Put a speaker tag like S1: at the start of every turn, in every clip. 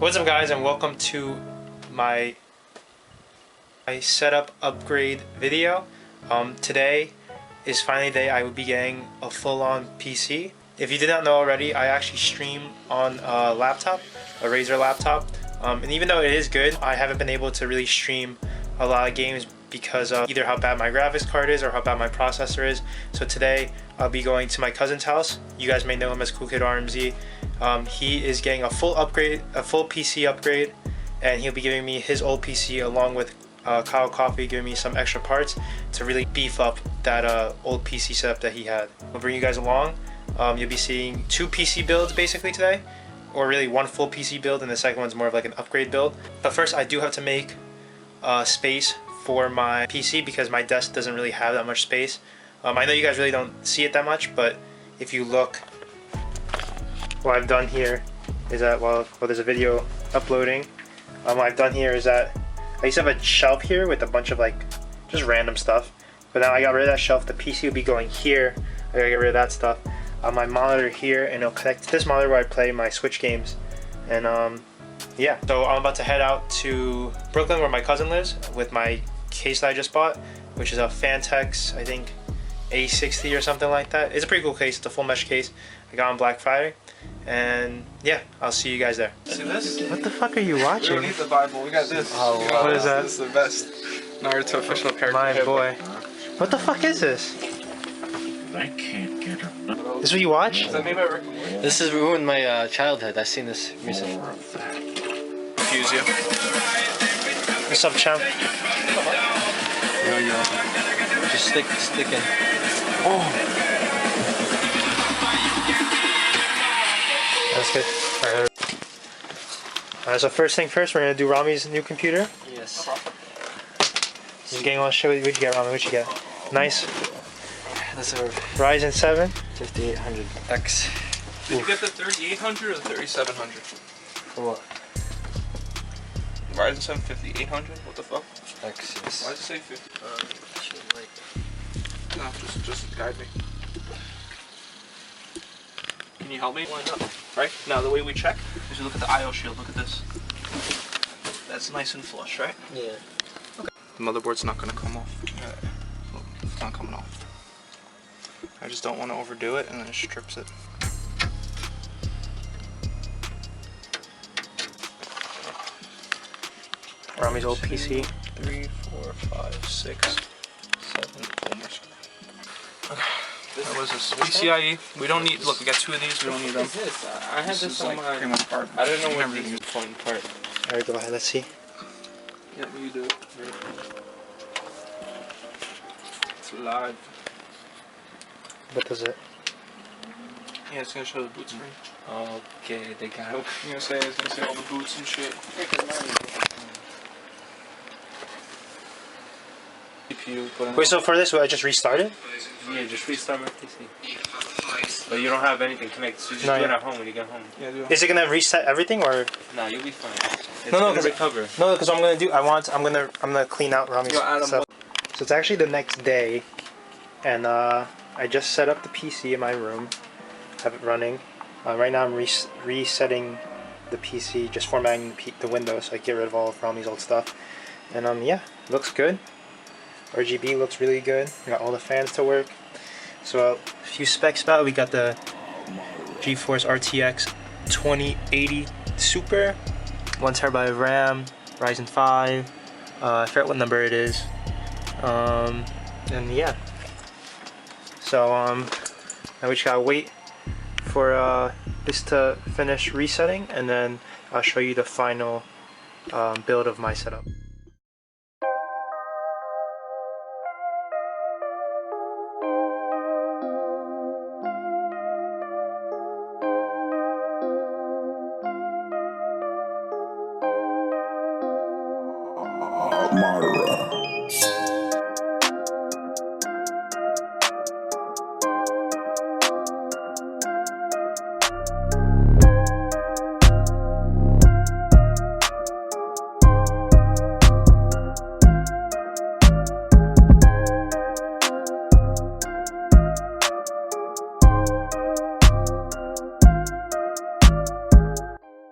S1: What's up guys, and welcome to my setup upgrade video. Today is finally the day I will be getting a full-on PC. If you did not know already, I actually stream on a laptop, a RAZER laptop, and even though it is good, I haven't been able to really stream a lot of games because of either how bad my graphics card is or how bad my processor is. So today I'll be going to my cousin's house. You guys may know him as Cool Kid RMZ. He is getting a full upgrade, a full PC upgrade, and he'll be giving me his old PC along with Kyle Coffee giving me some extra parts to really beef up that old PC setup that he had. I'll bring you guys along. You'll be seeing two PC builds basically today, or really one full PC build and the second one's more of like an upgrade build. But first I do have to make space for my PC because my desk doesn't really have that much space. I know you guys really don't see it that much, but if you look, what I've done here is that while there's a video uploading, what I've done here is that I used to have a shelf here with a bunch of like just random stuff, but now I got rid of that shelf. The PC will be going here. I gotta get rid of that stuff. My monitor here, and it'll connect to this monitor where I play my Switch games. And yeah, so I'm about to head out to Brooklyn where my cousin lives with my case that I just bought, which is a PHANTEKS, I think A60 or something like that. It's a pretty cool case. It's a full mesh case I got on Black Friday. And yeah, I'll see you guys there.
S2: See this?
S1: What the fuck are you watching?
S2: We don't need the Bible, we got this.
S1: Oh, what is that?
S2: This is the best Naruto official character.
S1: My boy. What the fuck is this?
S3: I can't get enough.
S1: This is what you watch?
S2: Is that made by Rick and Morty?
S4: This has ruined my childhood. I've seen this recently.
S2: Confuse you.
S1: What's up, champ?
S4: Yo. Just stick in.
S1: Oh. That's good. Alright, so first thing first, we're gonna do Rami's new computer.
S4: Yes.
S1: He's getting on show. What'd you get, Rami? What'd you get? Nice.
S4: That's our
S1: Ryzen 7.
S4: 5800X.
S2: Did you get the 3800 or the 3700?
S4: For what?
S2: Ryzen 7 5800? What the fuck?
S4: X, yes.
S2: Why does it say 50? No, just guide me. Can you help me? Line up. Right? Now the way we check is you look at the IO shield. Look at this. That's nice and flush, right?
S4: Yeah.
S2: Okay. The motherboard's not gonna come off. It's not coming off. I just don't want to overdo it, and then it strips it.
S1: Rami's old PC.
S2: 3, 4, 5, 6, 7. One more square. Okay. What was this? PCIe. We don't need. Look, we got two of these. We don't need them.
S4: What is this? I had this on
S2: like
S4: my.
S2: pretty much part.
S4: I don't know what the important part.
S1: Alright, go ahead. Let's see.
S2: Yeah, you do it. It's live.
S1: What does it?
S2: Yeah, it's gonna show the boot screen.
S4: Okay, they got it.
S2: It's gonna say all the boots and shit.
S1: Wait, so for this, I just restarted?
S4: Yeah, just restart my PC. But you don't have anything connected, so you just do it at home when you get home.
S2: Yeah, do it.
S1: Is it gonna reset everything or?
S4: Nah, you'll be fine. It's
S1: No,
S4: gonna recover.
S1: No, because I'm gonna clean out Rami's stuff. So it's actually the next day, and I just set up the PC in my room, have it running. Right now I'm resetting the PC, just formatting the Windows so I get rid of all of Rami's old stuff. And yeah, looks good. RGB looks really good. We got all the fans to work. So a few specs about it. We got the GeForce RTX 2080 Super, 1TB of RAM, Ryzen 5. I forget what number it is. And yeah. So now we just gotta wait for this to finish resetting, and then I'll show you the final build of my setup.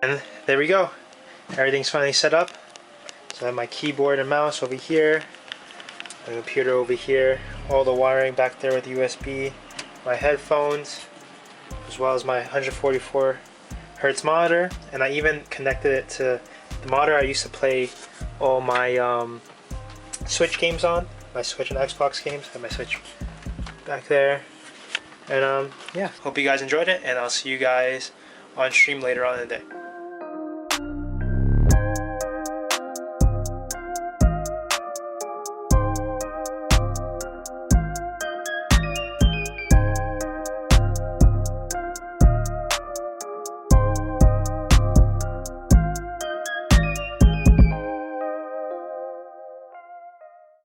S1: And there we go. everything's finally set up. So I have my keyboard and mouse over here, my computer over here, all the wiring back there with USB, my headphones, as well as my 144 Hertz monitor, and I even connected it to the monitor I used to play all my Switch games on, my Switch and Xbox games. I have my Switch back there, and yeah, hope you guys enjoyed it, and I'll see you guys on stream later on in the day.